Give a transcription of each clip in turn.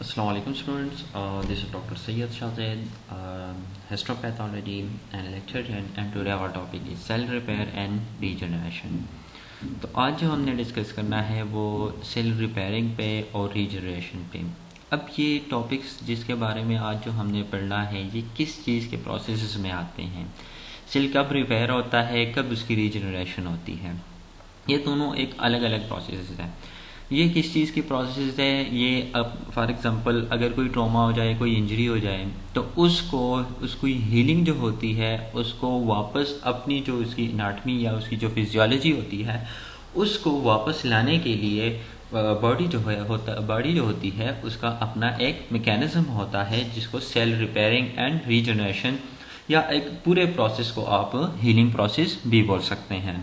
Assalamu alaikum students. This is Dr. Sayyid Shahzad, histopathology and lecturer, and today our topic is cell repair and regeneration. तो आज जो हमने discuss करना है वो सेल रिपेयरिंग पे और रीजनरेशन पे। अब ये टॉपिक्स जिसके बारे में आज जो हमने पढ़ना है ये किस चीज़ के प्रोसेस में आते हैं, सेल कब रिपेयर होता है, कब उसकी रीजनरेशन होती है। ये दोनों एक अलग अलग प्रोसेस है। ये किस चीज़ की प्रोसेस है, ये अब फॉर एग्जांपल अगर कोई ट्रॉमा हो जाए, कोई इंजरी हो जाए तो उसकी हीलिंग जो होती है उसको वापस अपनी जो उसकी एनाटमी या उसकी जो फिजियोलॉजी होती है उसको वापस लाने के लिए बॉडी जो होती है उसका अपना एक मैकेनिज्म होता है जिसको सेल रिपेयरिंग एंड रीजनरेशन या एक पूरे प्रोसेस को आप हीलिंग प्रोसेस भी बोल सकते हैं।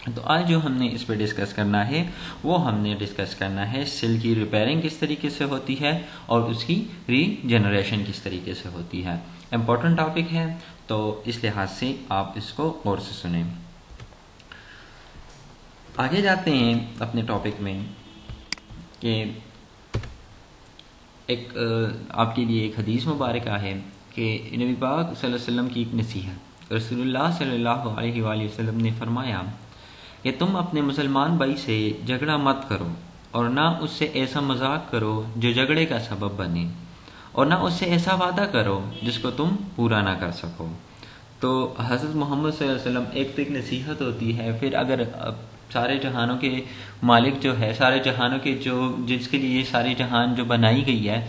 तो आज जो हमने इस पे डिस्कस करना है वो हमने डिस्कस करना है सेल की रिपेयरिंग किस तरीके से होती है और उसकी रीजनरेशन किस तरीके से होती है। इम्पोर्टेंट टॉपिक है तो इस लिहाज से आप इसको गौर से सुने। आगे जाते हैं अपने टॉपिक में कि एक आपके लिए एक हदीस मुबारक है कि नबी पाक सल्लल्लाहु अलैहि वसल्लम की एक नसीहत। रसूलुल्लाह सल्लल्लाहु अलैहि वसल्लम ने फरमाया कि तुम अपने मुसलमान भाई से झगड़ा मत करो और ना उससे ऐसा मजाक करो जो झगड़े का सबब बने, और ना उससे ऐसा वादा करो जिसको तुम पूरा ना कर सको। तो हज़रत मोहम्मद सल्लल्लाहु अलैहि वसल्लम एक तो एक नसीहत होती है, फिर अगर सारे जहानों के मालिक जो है, सारे जहानों के जो जिसके लिए सारे जहान जो बनाई गई है,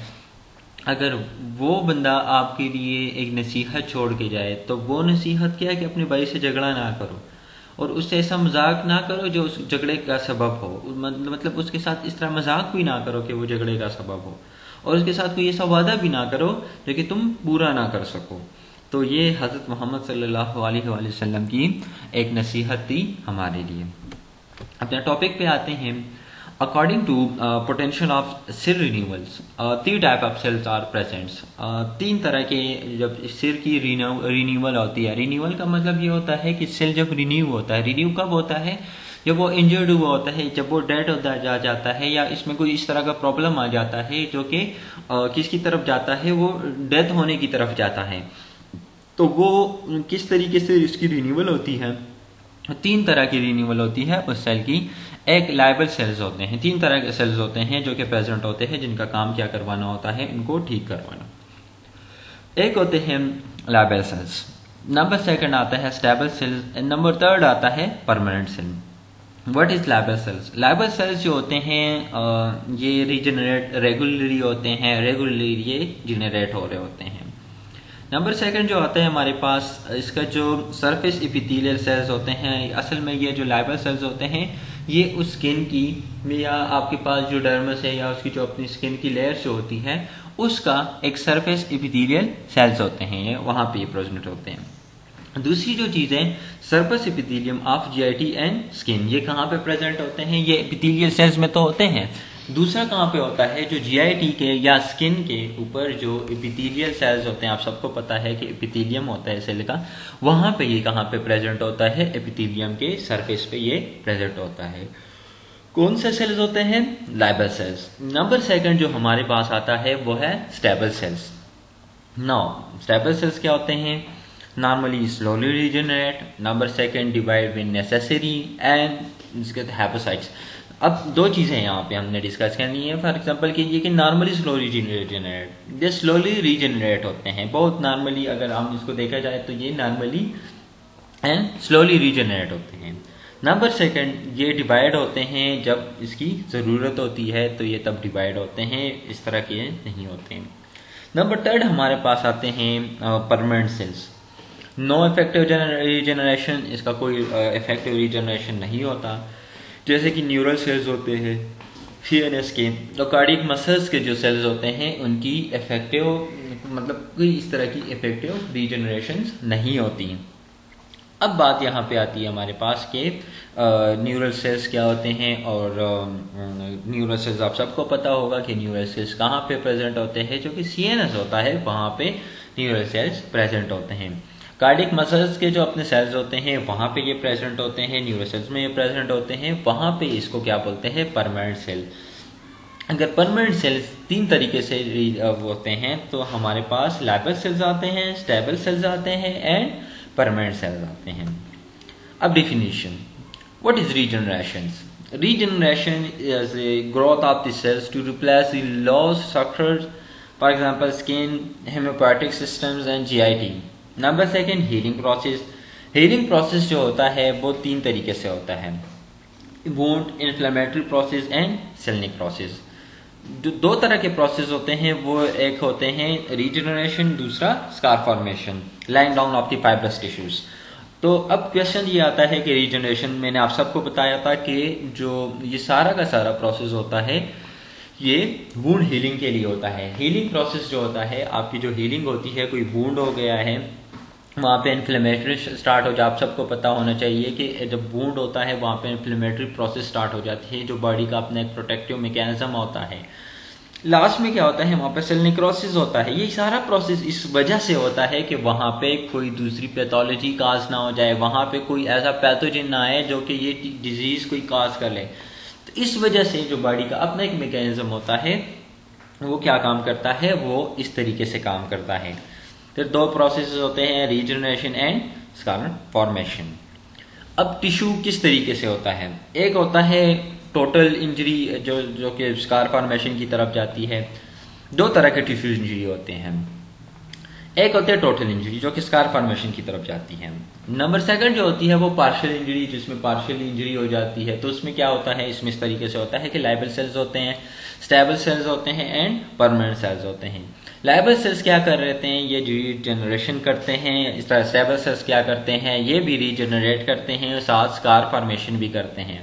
अगर वो बंदा आपके लिए एक नसीहत छोड़ के जाए तो वो नसीहत क्या है कि अपने भाई से झगड़ा ना करो और उससे ऐसा मजाक ना करो जो उस झगड़े का सबब हो। मतलब उसके साथ इस तरह मजाक भी ना करो कि वो झगड़े का सबब हो, और उसके साथ कोई ऐसा वादा भी ना करो जो कि तुम पूरा ना कर सको। तो ये हज़रत मोहम्मद सल्लल्लाहु अलैहि वसल्लम की एक नसीहत थी हमारे लिए। अपने टॉपिक पे आते हैं। According to potential of cell renewals, 3 type of cells are presents. 3 तरह के जब सेल की रिन्यूअल होती है, रिन्यूअल का मतलब ये होता है कि सेल जब रिन्यू होता है, रिन्यू कब होता है जब वो इंजर्ड हुआ होता है, जब वो डेड होता जाता है या इसमें कोई इस तरह का प्रॉब्लम आ जाता है जो कि किसकी तरफ जाता है, वो डेथ होने की तरफ जाता है। तो वो किस तरीके से इसकी रिन्यूअल होती है। 3 तरह की रिन्यूअल होती है उस सेल की। एक लाइबल सेल्स होते हैं, 3 तरह के सेल्स होते हैं जो कि प्रेजेंट होते हैं, जिनका काम क्या करवाना होता है, इनको ठीक करवाना। एक होते हैं लाइबल सेल्स, नंबर 2 आता है स्टेबल सेल्स, नंबर 3 आता है permanent cell. What is labile cells? Labile cells जो होते हैं ये रीजनरेट रेगुलरली होते हैं, रेगुलरली ये जनरेट हो रहे होते हैं। नंबर 2 जो आता है हमारे पास, इसका जो सरफेस एपिथेलियल सेल्स होते हैं, असल में ये जो लाइबल सेल्स होते हैं ये उस स्किन की या आपके पास जो डर्मस है या उसकी जो अपनी स्किन की लेयर जो होती है उसका एक सरफेस एपिथेलियल सेल्स होते हैं, ये वहां पे प्रेजेंट होते हैं। दूसरी जो चीज़ है surface epithelium of GIT and skin, ये कहाँ पे प्रेजेंट होते हैं, ये एपिथेलियल सेल्स में तो होते हैं। दूसरा कहाँ पे होता है, जो जीआईटी के या स्किन के ऊपर जो एपिथेलियल सेल्स होते हैं, आप सबको पता है कि एपिथेलियम होता है सेल का, वहां पे ये कहाँ पे प्रेजेंट होता है, एपिथेलियम के सरफेस पे ये प्रेजेंट होता है। कौन से सेल्स होते हैं? Liable sales. नंबर 2 जो हमारे पास आता है वो है stable cells. Now stable cells क्या होते हैं? Normally slowly regenerate, number 2 divide when necessary and hepatocytes. अब 2 चीज़ें यहाँ पे हमने डिस्कस करनी है। फॉर एग्जांपल कीजिए कि नॉर्मली स्लोली रीजनरेट, ये स्लोली रीजनरेट होते हैं, बहुत नॉर्मली अगर हम इसको देखा जाए तो ये नॉर्मली एंड स्लोली रीजनरेट होते हैं। नंबर 2 ये डिवाइड होते हैं जब इसकी ज़रूरत होती है, तो ये तब डिवाइड होते हैं, इस तरह के नहीं होते हैं। नंबर 3 हमारे पास आते हैं permanent cells. No effective regeneration, इसका कोई इफेक्टिव रीजनरेशन नहीं होता। जैसे कि न्यूरल सेल्स होते हैं सीएनएस के, तो कार्डियक मसल्स के जो सेल्स होते हैं उनकी इफेक्टिव मतलब कोई इस तरह की इफेक्टिव रीजनरेशन नहीं होती। अब बात यहाँ पे आती है हमारे पास के न्यूरल सेल्स क्या होते हैं, और न्यूरल सेल्स आप सबको पता होगा कि न्यूरल सेल्स कहाँ पे प्रेजेंट होते हैं, जो कि सीएनएस होता है वहाँ पे न्यूरल सेल्स प्रेजेंट होते हैं। कार्डियक मसल्स के जो अपने सेल्स होते हैं वहाँ पे ये प्रेजेंट होते हैं, न्यूरोसेल्स में ये प्रेजेंट होते हैं, वहाँ पे इसको क्या बोलते हैं, परमानेंट सेल। अगर परमानेंट सेल्स तीन तरीके से होते हैं तो हमारे पास लाइबल सेल्स आते हैं, स्टेबल सेल्स आते हैं एंड परमानेंट सेल्स आते हैं। अब definition, what is regeneration? Regeneration is a growth of the cells to replace the lost structures, for example skin, hemopoietic systems and GIT. Number second, healing process. Healing process जो होता है वो तीन तरीके से होता है, wound, inflammatory process and cell necrosis. जो दो तरह के प्रोसेस होते हैं वो एक होते हैं रीजनरेशन, दूसरा scar formation, line down of the fibrous tissues. तो अब क्वेश्चन ये आता है कि रीजनरेशन, मैंने आप सबको बताया था कि जो ये सारा का सारा प्रोसेस होता है ये वुंड हीलिंग के लिए होता है। हीलिंग प्रोसेस जो होता है, आपकी जो हीलिंग होती है, कोई वुंड हो गया है वहाँ पे इन्फ्लेमेटरी स्टार्ट हो जाए। आप सबको पता होना चाहिए कि जब वुंड होता है वहाँ पे इन्फ्लेमेटरी प्रोसेस स्टार्ट हो जाती है, जो बॉडी का अपना एक प्रोटेक्टिव मैकेनिज्म होता है। लास्ट में क्या होता है, वहाँ पे सेल निक्रोसिस होता है। ये सारा प्रोसेस इस वजह से होता है कि वहाँ पे कोई दूसरी पैथोलॉजी काज ना हो जाए, वहाँ पे कोई ऐसा पैथोजन ना आए जो कि ये डिजीज कोई काज कर ले। तो इस वजह से जो बॉडी का अपना एक मैकेनिज्म होता है वो क्या काम करता है, वो इस तरीके से काम करता है। तो दो प्रोसेस होते हैं, रीजनरेशन एंड स्कार फॉर्मेशन। अब टिश्यू किस तरीके से होता है, एक होता है टोटल इंजरी जो कि स्कार फॉर्मेशन की तरफ जाती है। दो तरह के टिश्यू इंजरी होते हैं, एक होती है टोटल इंजरी जो कि स्कार फॉर्मेशन की तरफ जाती है। नंबर सेकंड जो होती है वो पार्शियल इंजरी, जिसमें पार्शियल इंजरी हो जाती है। तो उसमें क्या होता है, इसमें इस तरीके से होता है कि लाइबल सेल्स होते हैं, स्टेबल सेल्स होते हैं एंड परमानेंट सेल्स होते हैं। लाइबल सेल्स क्या कर रहे हैं, ये रीजनरेशन करते हैं। इस तरह स्टेबल सेल्स क्या करते हैं, ये भी रीजनरेट करते हैं, साथ स्कार फॉर्मेशन भी करते हैं।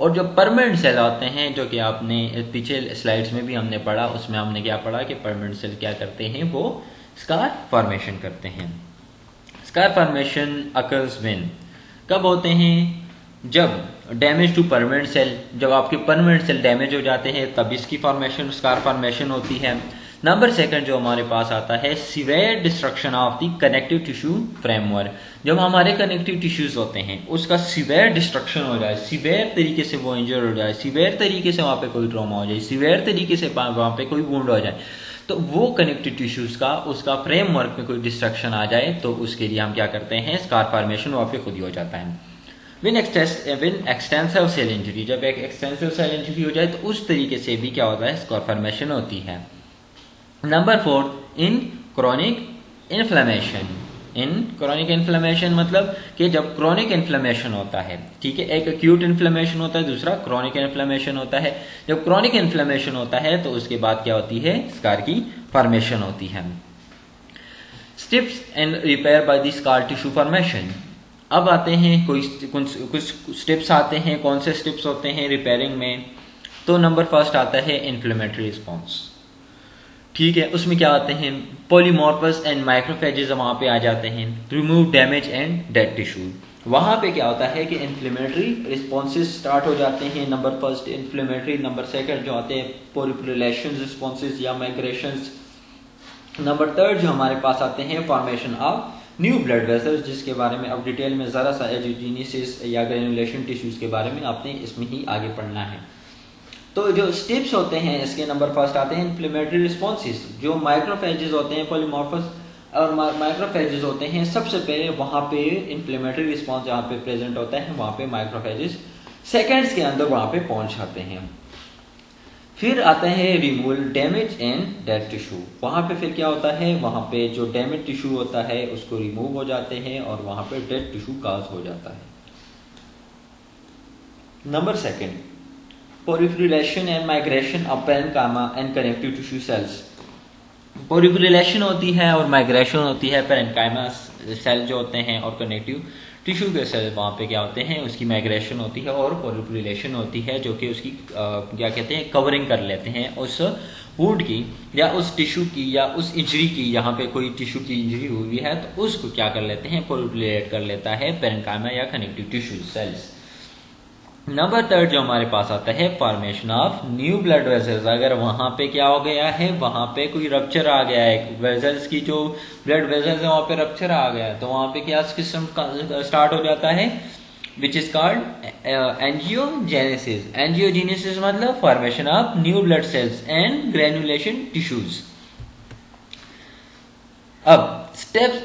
और जो परमानेंट सेल आते हैं, जो कि आपने पीछे स्लाइड्स में भी हमने पढ़ा, उसमें हमने क्या पढ़ा कि परमानेंट सेल क्या करते हैं, वो स्कार फॉर्मेशन करते हैं। स्कार फॉर्मेशन अकर्स व्हेन, कब होते हैं, जब डैमेज टू परमानेंट सेल, जब आपके परमानेंट सेल डैमेज हो जाते हैं तब इसकी फॉर्मेशन, स्कार फॉर्मेशन होती है। नंबर सेकंड जो हमारे पास आता है, severe destruction of the connective tissue framework. जब हमारे कनेक्टिव टिश्यूज होते हैं उसका सीवियर डिस्ट्रक्शन हो जाए, सीवियर तरीके से वो इंजर हो जाए, सीवियर तरीके से वहां पे कोई ट्रॉमा हो जाए, सीवियर तरीके से वहां पे कोई वुंड हो जाए, तो वो कनेक्टिव टिश्यूज का उसका फ्रेमवर्क में कोई डिस्ट्रक्शन आ जाए तो उसके लिए हम क्या करते हैं, स्कार फॉर्मेशन वहां पे खुद ही हो जाता है। विन एक्सटेंसिव सेल इंजरी, जब एक एक्सटेंसिव सेल इंजरी हो जाए तो उस तरीके से भी क्या होता है, स्कार फॉर्मेशन होती है। नंबर 4, इन क्रॉनिक इन्फ्लेमेशन। इन क्रॉनिक इन्फ्लेमेशन मतलब कि जब क्रॉनिक इन्फ्लेमेशन होता है, ठीक है, एक एक्यूट इन्फ्लेमेशन होता है, दूसरा क्रॉनिक इन्फ्लेमेशन होता है। जब क्रॉनिक इन्फ्लेमेशन होता है तो उसके बाद क्या होती है, स्कार की फॉर्मेशन होती है। Steps and repair by the scar tissue formation. अब आते हैं कुछ स्टेप्स आते हैं, कौन से स्टेप्स होते हैं रिपेयरिंग में। तो नंबर फर्स्ट आता है इन्फ्लेमेटरी रिस्पॉन्स, ठीक है, उसमें क्या आते हैं, पॉलीमॉर्फस एंड माइक्रोफेजेस वहां पे आ जाते हैं। Remove damage and dead tissue, वहां पे क्या होता है कि इन्फ्लेमेटरी रिस्पॉन्सेस स्टार्ट हो जाते हैं। Number first inflammatory, number second जो आते हैं पॉलीप्रिलेशन रिस्पॉन्सेस या माइग्रेशंस। नंबर थर्ड जो हमारे पास आते हैं formation of new blood vessels, जिसके बारे में अब डिटेल में जरा सा एजियोजेनेसिस या ग्रेनुलेशन टिश्यूज के बारे में आपने इसमें ही आगे पढ़ना है। तो जो स्टेप्स होते हैं इसके नंबर फर्स्ट आते हैं इन्फ्लेमेटरी रिस्पॉन्सेस। जो माइक्रोफेजेस होते हैं, पॉलीमॉर्फस और माइक्रोफेजेस होते हैं, सबसे पहले वहां पे इन्फ्लेमेटरी रिस्पॉन्स जहां पे प्रेजेंट होता है वहां पे माइक्रोफेजेस सेकंड्स के अंदर वहां पे पहुंच जाते हैं। फिर आता है removal damage and dead tissue, वहां पे फिर क्या होता है, वहां पे जो डैमेज टिश्यू होता है उसको रिमूव हो जाते हैं और वहां पे डेड टिश्यू काज हो जाता है। Number second proliferation and migration of parenchyma and connective tissue cells. Proliferation होती है और माइग्रेशन होती है, पेरेन्काइमा सेल जो होते हैं और कनेक्टिव टिश्यू के सेल वहाँ पे क्या होते हैं, उसकी माइग्रेशन होती है और पॉलीप्रिलेशन होती है, जो कि उसकी क्या कहते हैं, कवरिंग कर लेते हैं उस वुंड की या उस टिश्यू की या उस इंजरी की। यहाँ पे कोई टिश्यू की इंजरी हुई है तो उसको क्या कर लेते हैं, पॉलीप्रिलेट कर लेता है पेरेन्काइमा या connective tissue sales. Number third जो हमारे पास आता है formation of new blood vessels. अगर वहां पे क्या हो गया है, वहां पे कोई रप्चर आ गया है, वेसल्स की जो ब्लड वेसल्स है वहां पे रप्चर आ गया है, तो वहां पे क्या सिस्टम स्टार्ट हो जाता है, which is called angiogenesis. Angiogenesis मतलब formation of new blood cells and granulation tissues. अब steps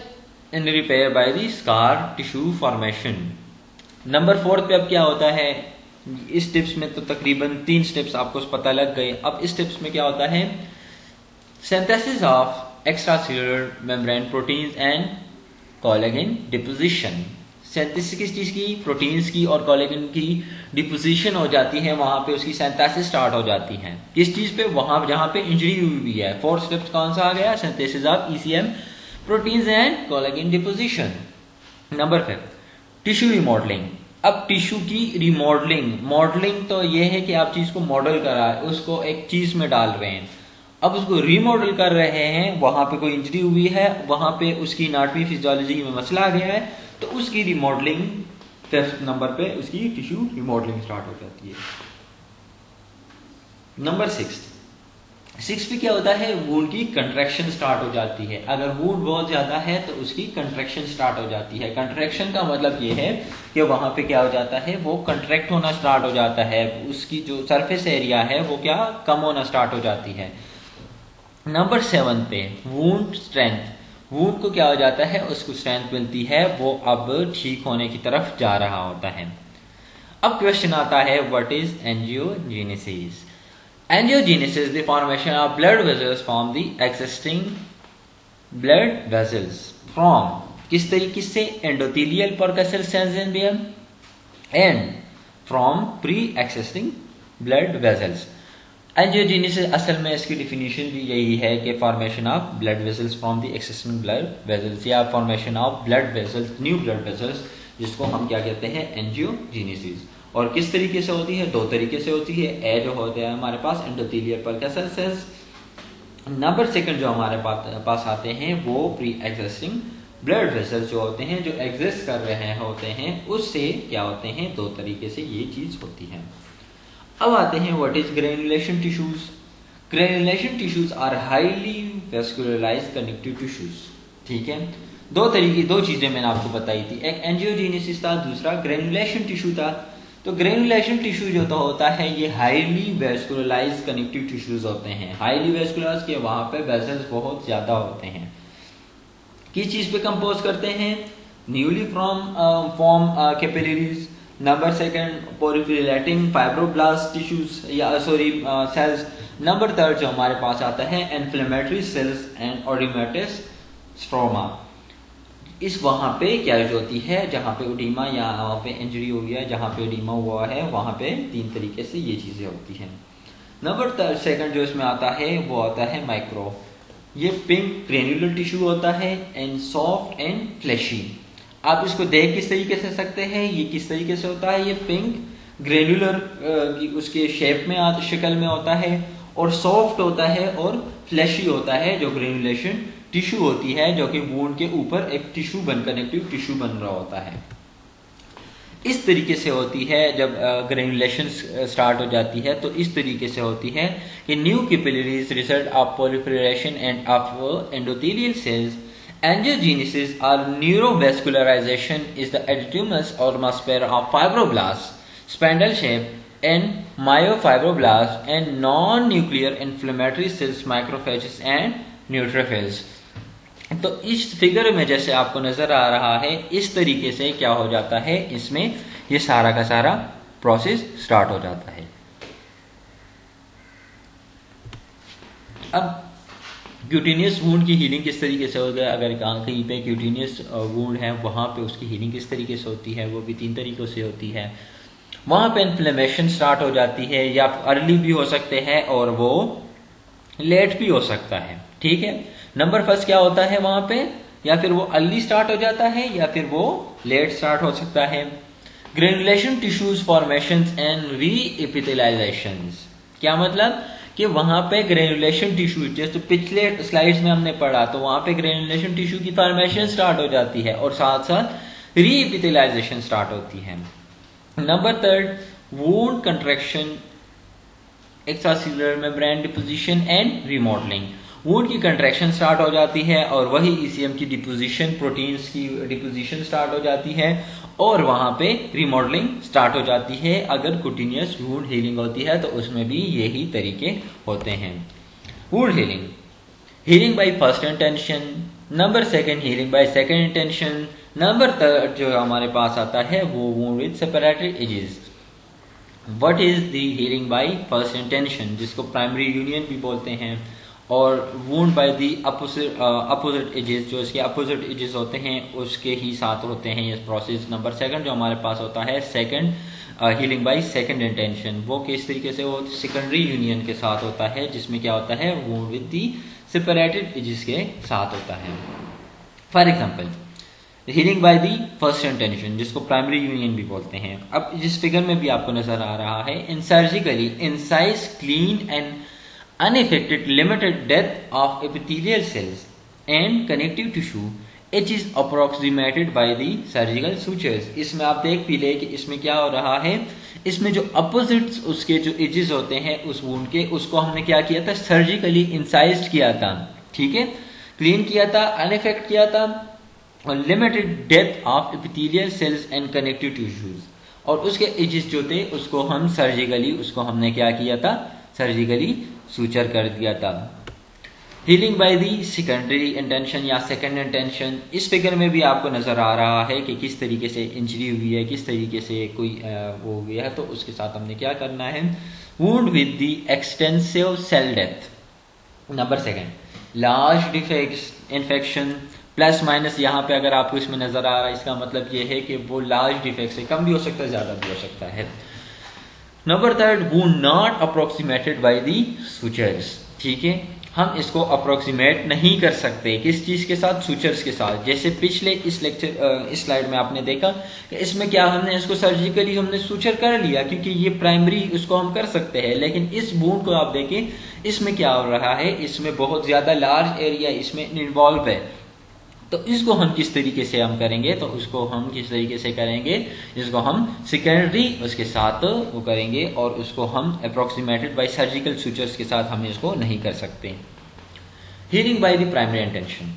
in repair by the scar tissue formation. Number 4 पे अब क्या होता है, इस टिप्स में तो तकरीबन 3 स्टेप्स आपको पता लग गए. अब इस टिप्स में क्या होता है, synthesis of extracellular membrane proteins and collagen deposition. Synthesis किस चीज की, प्रोटीन्स की और कोलेजन की डिपोजिशन हो जाती है, वहां पे उसकी सिंथेसिस स्टार्ट हो जाती है. किस चीज पे, वहां जहां पे इंजरी हुई हुई है. 4 स्टेप्स कौन सा आ गया, synthesis of ECM proteins and collagen deposition. Number 5 tissue remodelling. अब टिश्यू की रिमॉडलिंग, मॉडलिंग तो ये है कि आप चीज को मॉडल करा, उसको एक चीज में डाल रहे हैं. अब उसको रिमॉडल कर रहे हैं, वहां पे कोई इंजरी हुई है, वहां पे उसकी एनाटॉमी फिजियोलॉजी में मसला आ गया है, तो उसकी रिमॉडलिंग 5th नंबर पे उसकी टिश्यू रिमॉडलिंग स्टार्ट हो जाती है. नंबर 6 पे क्या होता है, वूंड की कंट्रैक्शन स्टार्ट हो जाती है. अगर वूंड बहुत ज्यादा है तो उसकी कंट्रैक्शन स्टार्ट हो जाती है. कंट्रैक्शन का मतलब ये है कि वहां पे क्या हो जाता है, वो कंट्रैक्ट होना स्टार्ट हो जाता है, उसकी जो सरफेस एरिया है वो क्या कम होना स्टार्ट हो जाती है. नंबर 7 पे वूंड स्ट्रेंथ. वूंड को क्या हो जाता है, उसको स्ट्रेंथ मिलती है, वो अब ठीक होने की तरफ जा रहा होता है. अब क्वेश्चन आता है, what is angiogenesis. Angiogenesis, the formation of blood vessels from the existing blood vessels from किस तरीके से, endothelial percussive cells in them and from pre-existing blood vessels. Angiogenesis असल में इसकी डिफिनीशन भी यही है कि formation of blood vessels from the existing blood vessels या formation of blood vessels, new blood vessels, जिसको हम क्या कहते हैं, एंजियोजेनेसिस. और किस तरीके से होती है, 2 तरीके से होती है. ए जो होते हैं हमारे पास एंडोथेलियल परकसल सेल्स. नंबर 2 जो हमारे पास आते हैं वो प्री एग्जिस्टिंग ब्लड वेसल्स जो होते हैं, जो एग्जिस्ट कर रहे होते हैं, उससे क्या होते हैं, 2 तरीके से ये चीज होती है. अब आते हैं what is granulation tissues. Granulation tissues are highly vascularized connective tissues. ठीक है, 2 चीजें मैंने आपको बताई थी, एक एंजियोजेनेसिस था, दूसरा ग्रेनुलेशन टिश्यू था. तो ग्रेनुलेशन टिश्यू जो तो होता है ये हाईली वेस्कुलराइज्ड कनेक्टिव टिश्यूज होते हैं. हाईली वेस्कुलराइज्ड के वहां पे वेसल्स बहुत ज्यादा होते हैं. किस चीज पे कंपोज करते हैं, newly form capillaries. Number 2 proliferating fibroblast tissues या सेल्स. नंबर 3 जो हमारे पास आता है inflammatory cells and oedematous stroma. इस वहां पे क्या होती है, जहां पे ओडीमा या वहां पे इंजरी हुई है, जहां पे ओडीमा हुआ है, वहां पे 3 तरीके से ये चीजें होती हैं. नंबर 2 जो इसमें आता है वो आता है माइक्रो. ये पिंक ग्रेन्युलर टिश्यू होता है एंड सॉफ्ट एंड फ्लैशी. आप इसको देख किस तरीके से सकते हैं, ये किस तरीके से होता है, ये पिंक ग्रेन्युलर उसके शेप में शक्ल में होता है, और सॉफ्ट होता है और फ्लैशी होता है, जो ग्रेनुलेशन टिश्यू होती है, जो कि वूंड के ऊपर एक टिश्यू कनेक्टिव टिश्यू बन रहा होता है. इस तरीके से होती है. जब ग्रेनुलेशन स्टार्ट हो जाती है तो इस तरीके से होती है कि new capillaries result of proliferation end of endothelial cells. Angiogenesis or neurovascularization is the adenomatous atmosphere of fibroblasts, spindle shape, and myofibroblasts, and non-nuclear inflammatory cells, macrophages, and neutrophils. तो इस फिगर में जैसे आपको नजर आ रहा है, इस तरीके से क्या हो जाता है, इसमें ये सारा का सारा प्रोसेस स्टार्ट हो जाता है. अब क्यूटेनियस वुंड की हीलिंग किस तरीके से होगी. अगर कहीं पे क्यूटेनियस वुंड है वहां पे उसकी हीलिंग किस तरीके से होती है, वो भी 3 तरीकों से होती है. वहां पे इन्फ्लेमेशन स्टार्ट हो जाती है, या अर्ली भी हो सकते हैं और वो लेट भी हो सकता है. ठीक है, नंबर 1 क्या होता है वहां पे, या फिर वो अर्ली स्टार्ट हो जाता है या फिर वो लेट स्टार्ट हो सकता है. Granulation tissues formation and re एपिथेलाइजेशन. क्या मतलब कि वहां पे ग्रेनुलेशन टिश्यू, जैसे पिछले स्लाइड्स में हमने पढ़ा, तो वहां पे ग्रेनुलेशन टिश्यू की फॉर्मेशन स्टार्ट हो जाती है और साथ साथ री एपिथेलाइजेशन स्टार्ट होती है. Number 3 wound contraction, extracellular membrane deposition and remodelling. Wound की कंट्रैक्शन स्टार्ट हो जाती है और वही ईसीएम की डिपोजिशन, प्रोटीन्स की डिपोजिशन स्टार्ट हो जाती है और वहां पे रिमॉडलिंग स्टार्ट हो जाती है। अगर कंटिन्यूअस वुंड हीलिंग होती है तो उसमें भी यही तरीके होते हैं। Wound healing, healing by first intention, number second healing by second intention, number third जो हमारे पास आता है वो wound with separated edges. What is the healing by first intention, जिसको प्राइमरी यूनियन भी बोलते हैं, और wound by the opposite edges, जो इसके अपोजिट एजेस होते हैं उसके ही साथ होते हैं ये प्रोसेस। नंबर सेकंड जो हमारे पास होता है second healing by second intention, वो किस तरीके से वो सेकेंडरी यूनियन के साथ होता है, जिसमें क्या होता है wound with the separated edges के साथ होता है। For example healing by the first intention, जिसको प्राइमरी यूनियन भी बोलते हैं। अब जिस फिगर में भी आपको नजर आ रहा है, in surgically incised clean and unaffected limited death of epithelial cells and connective tissue, which is approximated by the surgical sutures। इसमें आप देख भी ले कि इसमें क्या हो रहा है, इसमें जो अपोजिट्स उसके जो एजेस होते हैं उस वुंड के, उसको हमने क्या किया था, सर्जिकली इंसाइज्ड किया था, ठीक है, क्लीन किया था, अनइफेक्ट किया था, और limited death of epithelial cells and connective tissues, और उसके एजेस जो थे उसको हम सर्जिकली, उसको हमने क्या किया था, सर्जिकली सूचर कर दिया था। Healing by the secondary intention या सेकंड इंटेंशन, इस फिगर में भी आपको नजर आ रहा है कि किस तरीके से इंजरी हुई है, किस तरीके से कोई वो हो गया है, तो उसके साथ हमने क्या करना है, wound with the extensive cell death. Number second large defects infection, plus minus यहाँ पे अगर आपको इसमें नजर आ रहा है, इसका मतलब ये है कि वो लार्ज डिफेक्ट से कम भी हो सकता है, ज्यादा भी हो सकता है। Number third wound not approximated by the sutures, ठीक है, हम इसको अप्रोक्सीमेट नहीं कर सकते किस चीज के साथ, सूचर्स के साथ। जैसे पिछले इस लेक्चर इस स्लाइड में आपने देखा कि इसमें क्या हमने इसको सर्जिकली हमने सूचर कर लिया क्योंकि ये प्राइमरी उसको हम कर सकते हैं, लेकिन इस वुंड को आप देखें इसमें क्या हो रहा है, इसमें बहुत ज्यादा लार्ज एरिया इसमें इन्वॉल्व है, तो इसको हम किस तरीके से हम करेंगे, तो उसको हम किस तरीके से करेंगे, इसको हम सेकेंडरी उसके साथ वो करेंगे और उसको हम अप्रोक्सीमेटेड बाय सर्जिकल सूचर्स के साथ हम इसको नहीं कर सकते। Healing by the primary intention,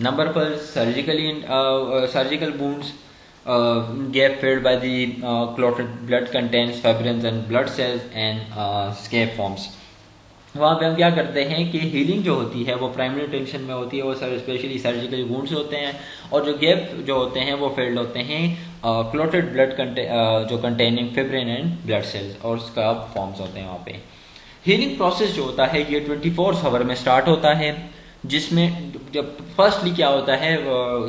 number पर surgical wounds gap filled by the clotted blood contains fibrins and blood cells and scab forms। वहाँ पे हम क्या करते हैं कि हीलिंग जो होती है वो प्राइमरी इंटेंशन में होती है, वो स्पेशली सर्जिकल वुंड्स होते हैं, और जो गैप जो होते हैं वो फिल्ड होते हैं क्लोटेड ब्लड जो containing fibrin and blood cells और उसका फॉर्म्स होते हैं वहाँ पे। हीलिंग प्रोसेस जो होता है ये 24 आवर में स्टार्ट होता है, जिसमें जब फर्स्टली क्या होता है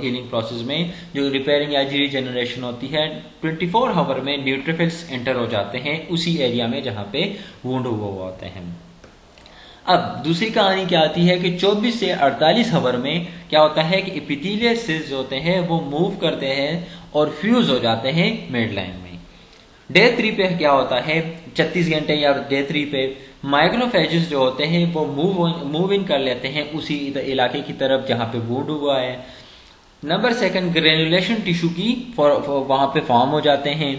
हीलिंग प्रोसेस में जो रिपेयरिंग या रीजनरेशन होती है, 24 आवर में न्यूट्रोफिल्स एंटर हो जाते हैं उसी एरिया में जहाँ पे वुंड हुआ होते हैं। अब दूसरी कहानी क्या आती है कि 24 से 48 आवर में क्या होता है कि एपिथेलियल सेल्स जो होते हैं वो मूव करते हैं और फ्यूज हो जाते हैं मिडलाइन में। डे 3 पे क्या होता है, 36 घंटे या डे 3 पे माइक्रोफेजेस जो होते हैं वो मूव इन कर लेते हैं उसी इलाके की तरफ जहां पे वुंड हुआ है। नंबर सेकंड ग्रेनुलेशन टिश्यू की वहां पे फॉर्म हो जाते हैं।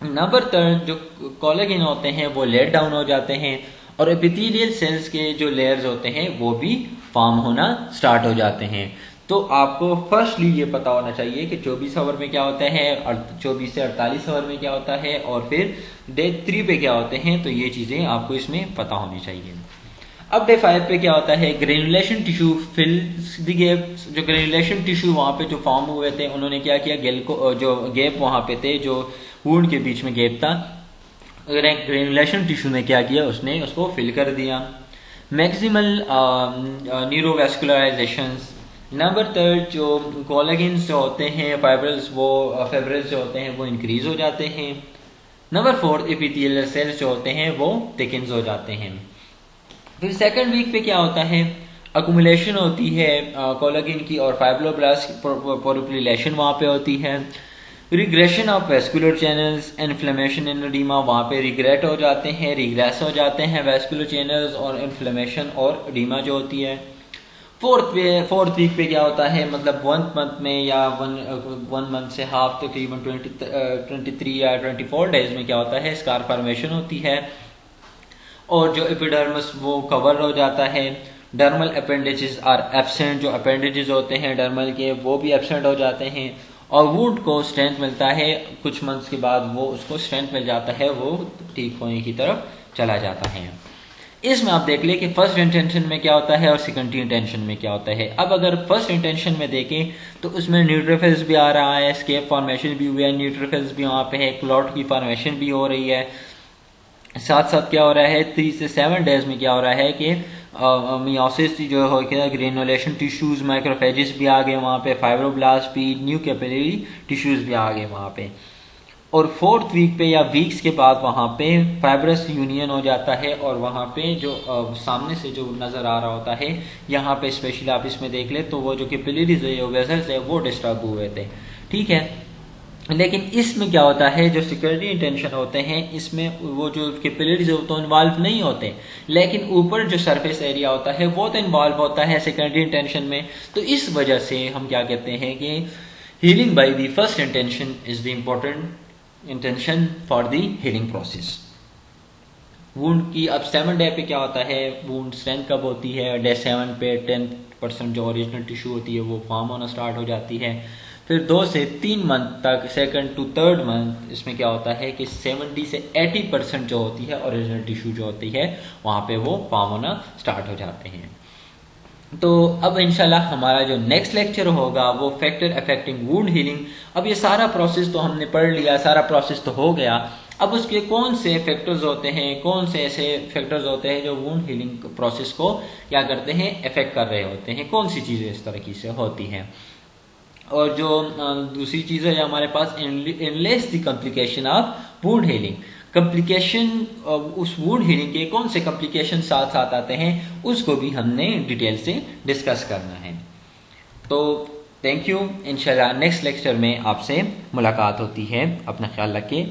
नंबर थर्ड जो कोलेजन होते हैं वो लेट डाउन हो जाते हैं और एपिथेलियल सेल्स के जो लेयर्स होते हैं वो भी फॉर्म होना स्टार्ट हो जाते हैं। तो आपको फर्स्टली ये पता होना चाहिए कि 24 आवर में क्या होता है और 24 से 48 आवर में क्या होता है और फिर डे 3 पे क्या होते हैं, तो ये चीजें आपको इसमें पता होनी चाहिए। अब डे 5 पे क्या होता है, ग्रेनुलेशन टिश्यू फिल्स द गैप। जो ग्रेनुलेशन टिश्यू वहां पे जो फॉर्म हुए थे उन्होंने क्या किया, जो गैप वहां पे थे, जो वुंड के बीच में गैप था, ग्रेनुलेशन टिश्यू ने क्या किया, उसने उसको फिल कर दिया। मैक्सिमल न्यूरोवेस्कुलराइजेशंस। नंबर थर्ड जो कोलेजन्स जो होते हैं फाइब्रिल्स जो होते हैं वो इंक्रीज हो जाते हैं। नंबर फोर्थ एपिथेलियल सेल्स जो होते हैं वो थिकन्स हो जाते हैं। फिर सेकंड वीक पे क्या होता है, अकुमुलेशन होती है कोलेजन की और फाइब्रोब्लास्ट पॉपुलेशन वहां पे होती है। Regression of vascular channels, inflammation in oedema, वहां पे रिग्रेट हो जाते हैं, रिग्रेस हो जाते हैं वेस्कुलर चैनल्स और इन्फ्लेमेशन और एडिमा जो होती है। फोर्थ वीक पे क्या होता है, मतलब 1 मंथ में या वन मंथ से हाफ तकरीबन 23 या 24 डेज में क्या होता है, स्कार फॉर्मेशन होती है और जो एपिडर्मिस वो कवर हो जाता है। डर्मल अपेंडेजेस आर एब्सेंट, जो अपेंडेजेस होते हैं डर्मल के वो भी एब्सेंट हो जाते हैं, और वुंड को स्ट्रेंथ मिलता है, कुछ मंथ्स के बाद वो उसको स्ट्रेंथ मिल जाता है, वो ठीक होने की तरफ चला जाता है। इसमें आप देख ले कि फर्स्ट इंटेंशन में क्या होता है और सेकेंडरी इंटेंशन में क्या होता है। अब अगर फर्स्ट इंटेंशन में देखें तो उसमें न्यूट्रोफिल्स भी आ रहा है, स्केप फॉर्मेशन भी हुआ है, न्यूट्रोफिल्स भी वहाँ पे है, क्लॉट की फॉर्मेशन भी हो रही है। साथ साथ क्या हो रहा है 3 से 7 डेज में क्या हो रहा है कि मियोसिस जो हो गया, ग्रेनुलेशन टिश्यूज, माइक्रोफेजेस भी आ गए वहाँ पे, फाइब्रोब्लास्ट भी, न्यू कैपिलरी टिश्यूज भी आ गए वहाँ पे। और 4th वीक पे या वीक्स के बाद वहाँ पे फाइब्रस यूनियन हो जाता है, और वहाँ पे जो सामने से जो नज़र आ रहा होता है, यहाँ पे स्पेशली आप इसमें देख ले तो वो जो कैपिलरीज है, वेसल्स है, वो डिस्टर्ब हुए थे, ठीक है। लेकिन इसमें क्या होता है, जो सेकेंडरी इंटेंशन होते हैं इसमें वो जो कैपिलरीज होते हैं इन्वॉल्व नहीं होते, लेकिन ऊपर जो सरफेस एरिया होता है वो तो इन्वॉल्व होता है सेकेंडरी इंटेंशन में। तो इस वजह से हम क्या कहते हैं कि healing by the first intention is the important intention for the healing process. Wound की अब 7 डे पे क्या होता है, वुंड स्ट्रेंथ कब होती है, डे 7 पे 10% जो ओरिजिनल टिश्यू होती है वो फॉर्म होना स्टार्ट हो जाती है। फिर 2 से 3 मंथ तक, 2nd to 3rd मंथ, इसमें क्या होता है कि 70 से 80% जो होती है ओरिजिनल टिश्यू जो होती है वहाँ पे वो फॉर्म होना स्टार्ट हो जाते हैं। तो अब इंशाल्लाह हमारा जो नेक्स्ट लेक्चर होगा वो फैक्टर अफेक्टिंग वुंड हीलिंग। अब ये सारा प्रोसेस तो हमने पढ़ लिया, सारा प्रोसेस तो हो गया, अब उसके कौन से फैक्टर्स होते हैं, कौन से ऐसे फैक्टर्स होते हैं जो वुंड हीलिंग प्रोसेस को क्या करते हैं, इफेक्ट कर रहे होते हैं, कौन सी चीज़ें इस तरह की से होती हैं। और जो दूसरी चीज़ है हमारे पास इनलेस the complication of wound healing, complication उस वुंड हीलिंग के कौन से कॉम्प्लिकेशन साथ साथ आते हैं उसको भी हमने डिटेल से डिस्कस करना है। तो थैंक यू, इंशाल्लाह नेक्स्ट लेक्चर में आपसे मुलाकात होती है, अपना ख्याल रखें।